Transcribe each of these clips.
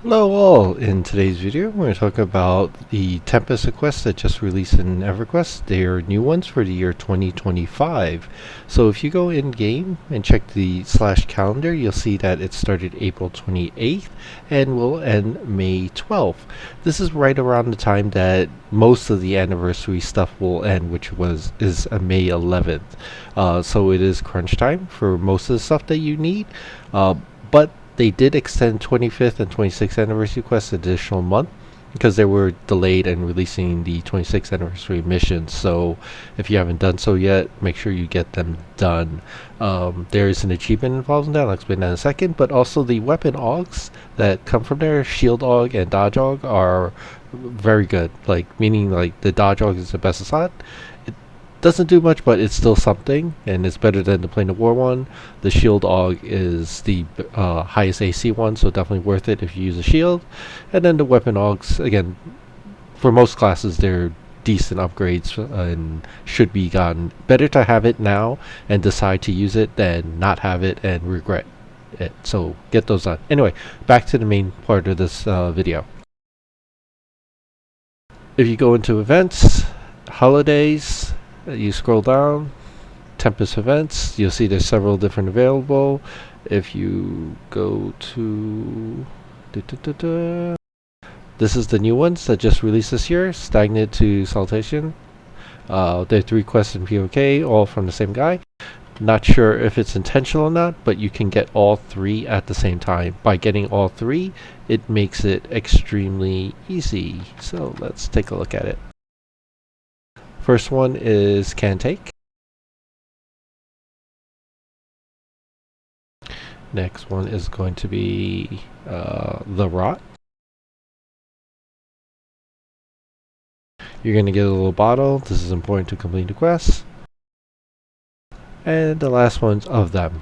Hello all! In today's video we're going to talk about the Tempest quests that just released in EverQuest. They are new ones for the year 2025. So if you go in game and check the /calendar, you'll see that it started April 28th and will end May 12th. This is right around the time that most of the anniversary stuff will end, which is May 11th. So it is crunch time for most of the stuff that you need. But they did extend 25th and 26th anniversary quests an additional month because they were delayed in releasing the 26th anniversary missions. So if you haven't done so yet, make sure you get them done. There is an achievement involved in that. I'll explain that in a second. But also the weapon augs that come from there, shield aug and dodge aug, are very good. Meaning the dodge aug is the best assault. Doesn't do much, but it's still something, and it's better than the Plane of War one. The shield aug is the highest AC one, so definitely worth it if you use a shield. And then the weapon augs, again, for most classes, they're decent upgrades and should be gotten. Better to have it now and decide to use it than not have it and regret it. So get those done. Anyway, back to the main part of this video. If you go into events, holidays, you scroll down, Tempest events, you'll see there's several different available. If you go to this is the new ones that just released this year, Stagnant to Salutation. There are 3 quests in POK, all from the same guy. Not sure if it's intentional or not, but you can get all 3 at the same time. By getting all 3, it makes it extremely easy. So let's take a look at it. First one is Can Take. Next one is going to be The Rot. You're going to get a little bottle. This is important to complete the quest. And the last one's Of Them.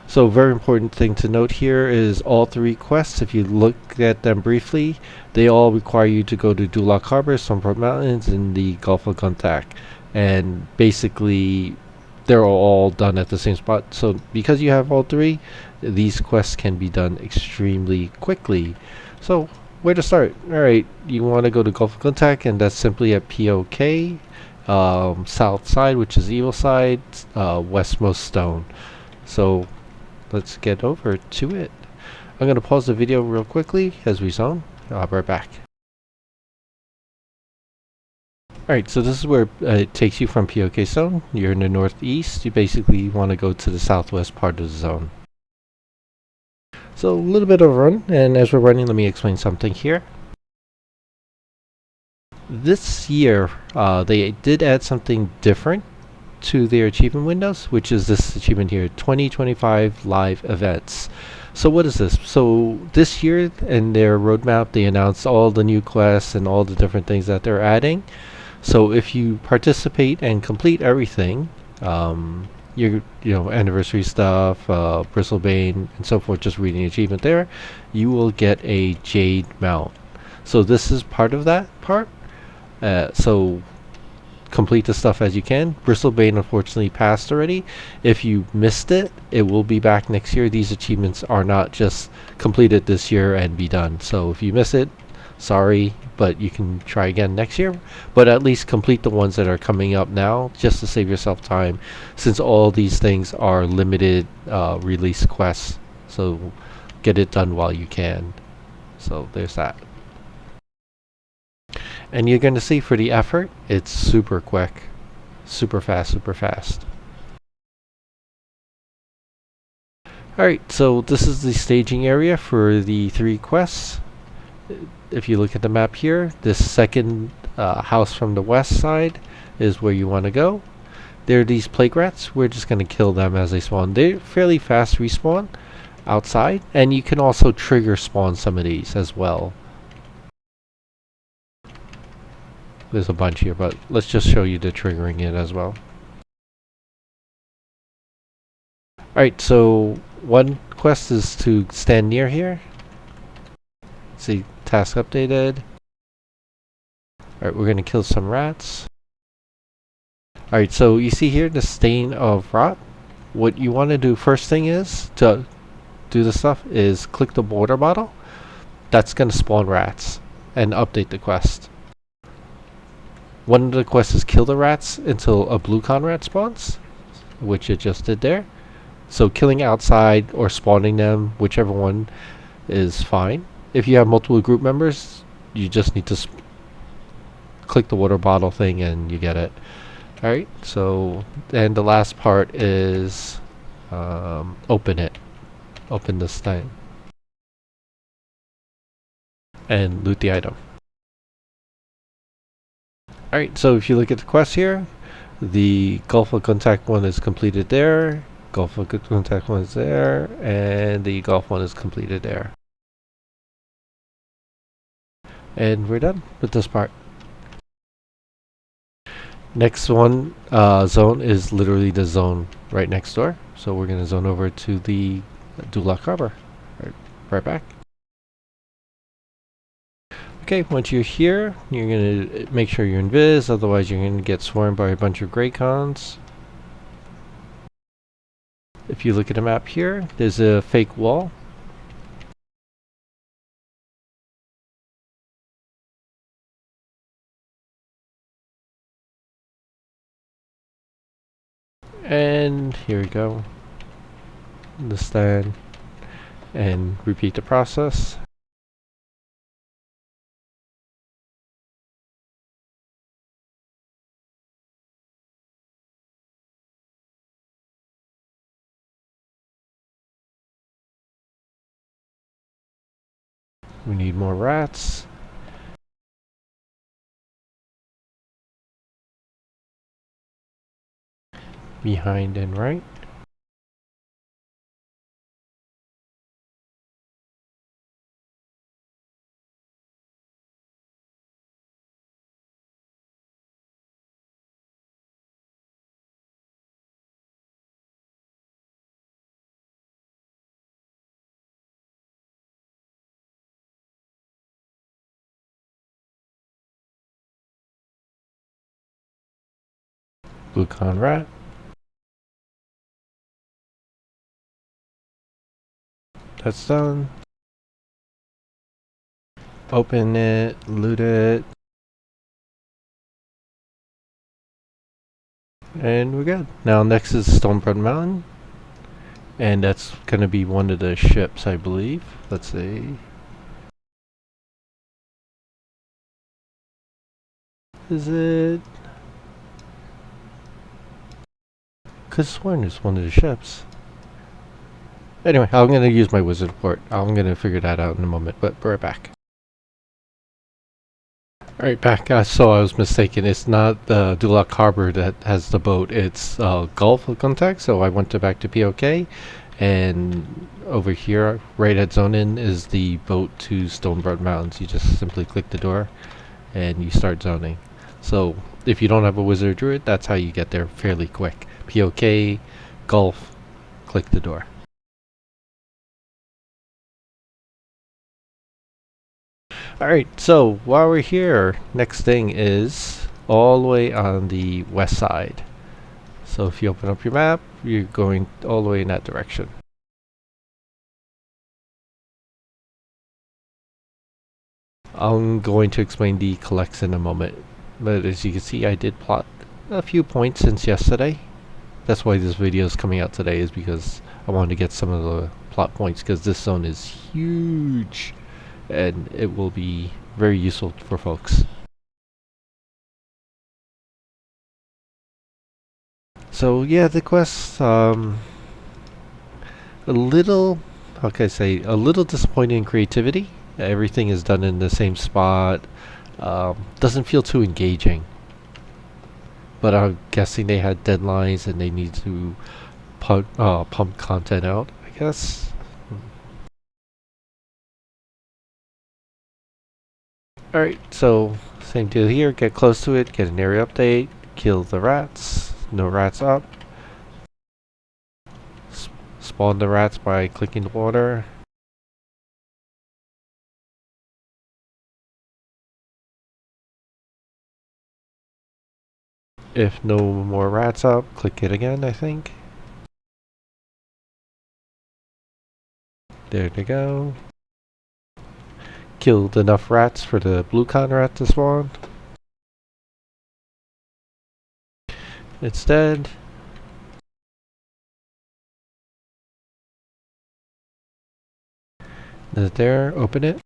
So very important thing to note here is all 3 quests, if you look at them briefly, they all require you to go to Dulak Harbor, Stonebrunt Mountains, in the Gulf of Guntak. And basically, they're all done at the same spot. So because you have all 3, these quests can be done extremely quickly. So where to start? Alright, you want to go to Gulf of Guntak, and that's simply at POK, south side, which is the evil side, westmost stone. So let's get over to it. I'm going to pause the video real quickly as we zone. I'll be right back. Alright, so this is where it takes you from POK zone. You're in the northeast. You basically want to go to the southwest part of the zone. So a little bit of a run, and as we're running, let me explain something here. This year, they did add something different to their achievement windows, which is this achievement here, 2025 live events. So what is this? So this year in their roadmap, they announced all the new quests and all the different things that they're adding. So if you participate and complete everything, your anniversary stuff, Bristlebane and so forth, just reading the achievement there, you will get a Jade mount. So this is part of that part. So complete the stuff as you can. Bristlebane unfortunately passed already. If you missed it, it will be back next year. These achievements are not just completed this year and be done. So if you miss it, sorry, but you can try again next year. But at least complete the ones that are coming up now, just to save yourself time, since all these things are limited release quests. So get it done while you can. So there's that. And you're going to see for the effort, it's super quick, super fast, super fast. Alright, so this is the staging area for the 3 quests. If you look at the map here, this second house from the west side is where you want to go. There are these plague rats. We're just going to kill them as they spawn. They're fairly fast respawn outside, and you can also trigger spawn some of these as well. There's a bunch here, but let's just show you the triggering it as well. Alright, so one quest is to stand near here. See, task updated. Alright, we're going to kill some rats. Alright, so you see here the stain of rot. What you want to do first thing is to do the stuff is click the water bottle. That's going to spawn rats and update the quest. One of the quests is kill the rats until a blue con rat spawns, which it just did there. So killing outside or spawning them, whichever one is fine. If you have multiple group members, you just need to click the water bottle thing and you get it. Alright, so and the last part is open it. Open this thing. And loot the item. Alright, so if you look at the quest here, the Gulf of Contact one is completed there, Gulf of Contact one is there, and the Gulf one is completed there. And we're done with this part. Next one, zone is literally the zone right next door. So we're going to zone over to the Dulak Harbor. Right back. Okay, once you're here, you're going to make sure you're invis, otherwise you're going to get swarmed by a bunch of Grey Cons. If you look at the map here, there's a fake wall. And here we go. The stand. And repeat the process. We need more rats. Behind and right. Blue con rat. That's done. Open it, loot it. And we're good. Now next is Stonebrunt Mountain. And that's going to be one of the ships, I believe. Let's see. Is it? Cause sworn it's one of the ships. Anyway, I'm going to use my wizard port. I'm going to figure that out in a moment, but we're back. Alright, back. So I was mistaken. It's not Dulak Harbor that has the boat. It's Gulf of Contact. So I went back to POK. And over here, right at Zone In, is the boat to Stonebrunt Mountains. You just simply click the door and you start zoning. So if you don't have a wizard or druid, that's how you get there fairly quick. POK, Gulf, click the door. Alright, so while we're here, next thing is all the way on the west side. So if you open up your map, you're going all the way in that direction. I'm going to explain the collects in a moment, but as you can see, I did plot a few points since yesterday. That's why this video is coming out today, is because I wanted to get some of the plot points, because this zone is huge and it will be very useful for folks. So yeah, the quest, a little, how can I say, a little disappointing in creativity. Everything is done in the same spot. Doesn't feel too engaging. But I'm guessing they had deadlines and they need to pump content out, I guess. Alright, so same deal here. Get close to it, get an area update, kill the rats. No rats up. Spawn the rats by clicking the water. If no more rats up, click it again, I think. There they go. Killed enough rats for the blue con rat to spawn. It's dead. Is it there? Open it.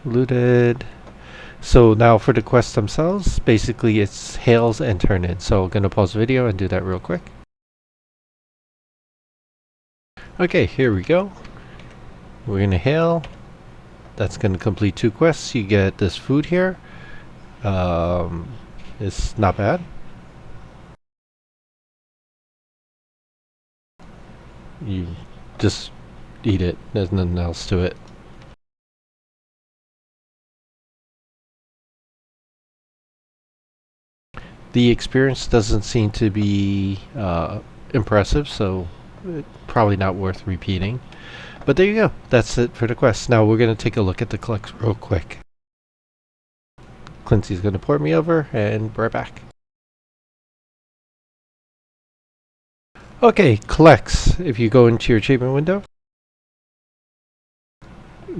Looted. So now for the quests themselves, basically it's hails and turn in. So I'm gonna pause the video and do that real quick. Okay, here we go. We're gonna hail. That's gonna complete 2 quests. You get this food here. It's not bad. You just eat it. There's nothing else to it. The experience doesn't seem to be impressive, so probably not worth repeating. But there you go. That's it for the quest. Now we're going to take a look at the collects real quick. Quincy's going to port me over, and we're back. Okay, collects. If you go into your achievement window,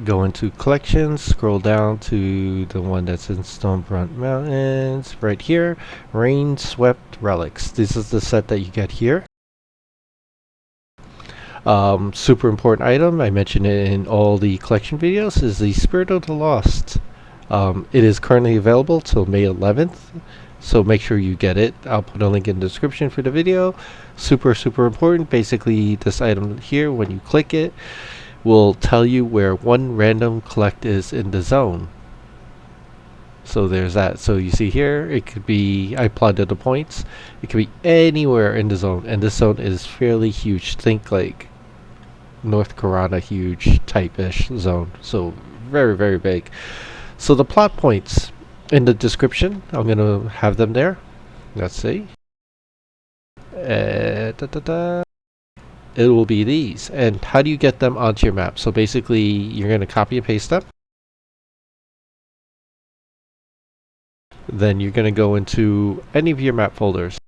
go into collections, scroll down to the one that's in Stonebrunt Mountains, right here, Rain Swept Relics. This is the set that you get here. Super important item, I mentioned it in all the collection videos, is the Spirit of the Lost. It is currently available till May 11th, so make sure you get it. I'll put a link in the description for the video. Super important. Basically, this item here, when you click it, will tell you where one random collect is in the zone. So there's that. So you see here, it could be, I plotted the points, it could be anywhere in the zone, and this zone is fairly huge. Think like North Karana huge type-ish zone. So very big. So the plot points in the description, I'm going to have them there. Let's see. It will be these. And how do you get them onto your map? So basically, you're going to copy and paste them. Then you're going to go into any of your map folders.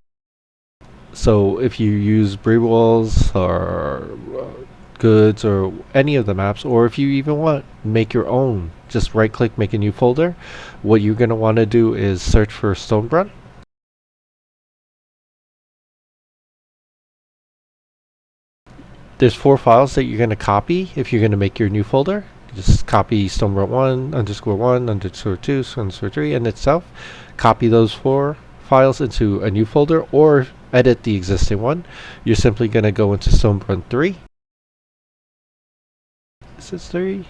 So if you use Brewalls or goods or any of the maps, or if you even want make your own, just right click, make a new folder. What you're going to want to do is search for Stonebrunt. There's 4 files that you're going to copy if you're going to make your new folder. Just copy Stonebrunt 1 underscore 1 underscore 2 underscore 3 and itself. Copy those 4 files into a new folder or edit the existing one. You're simply going to go into Stonebrunt 3. Is this 3?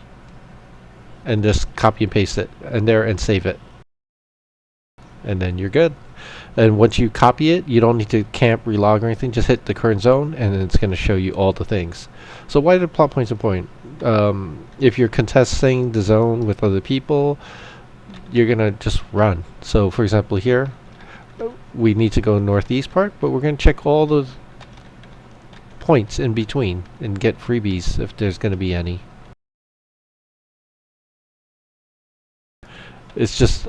And just copy and paste it in there and save it. And then you're good. And once you copy it, you don't need to camp, relog or anything. Just hit the current zone and it's going to show you all the things. So why are the plot points important? If you're contesting the zone with other people, you're going to just run. So for example here, we need to go northeast part, but we're going to check all the points in between and get freebies if there's going to be any. It's just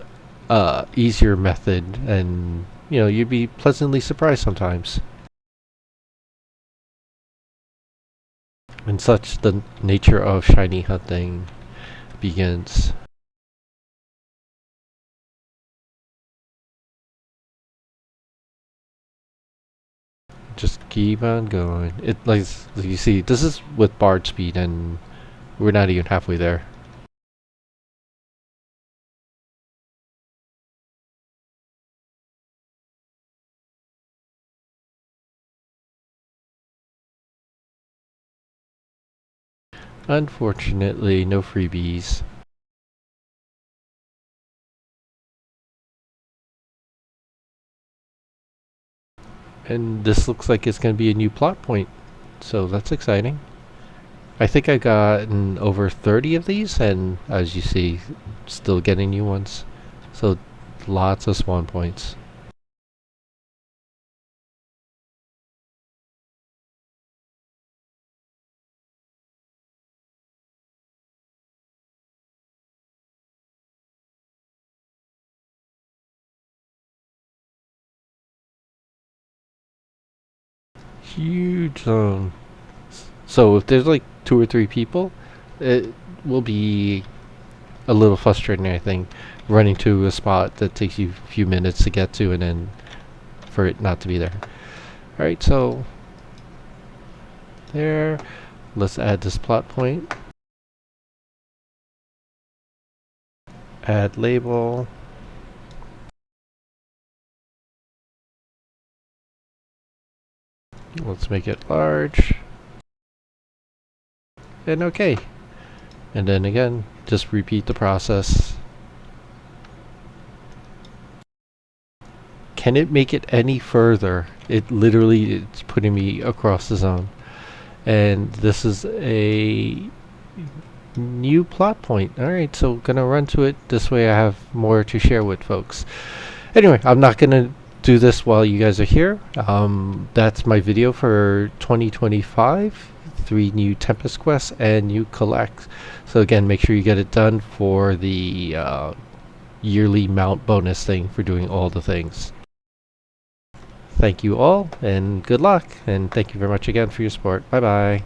easier method, and you know, you'd be pleasantly surprised sometimes. And such the nature of shiny hunting begins. Just keep on going. It like you see, this is with Bard speed, and we're not even halfway there. Unfortunately, no freebies. And this looks like it's going to be a new plot point, so that's exciting. I think I gotten over 30 of these, and as you see, still getting new ones. So lots of spawn points. huge zone. So if there's like 2 or 3 people, it will be a little frustrating, I think, running to a spot that takes you a few minutes to get to and then for it not to be there. Alright, so there. Let's add this plot point. Add label. Let's make it large. And okay. And then again, just repeat the process. Can it make it any further? It literally it's putting me across the zone. And this is a new plot point. Alright, so gonna run to it. This way I have more to share with folks. Anyway, I'm not gonna do this while you guys are here. That's my video for 2025. 3 new Tempest quests and new collects. So again, make sure you get it done for the yearly mount bonus thing for doing all the things. Thank you all, and good luck, and thank you very much again for your support. Bye bye.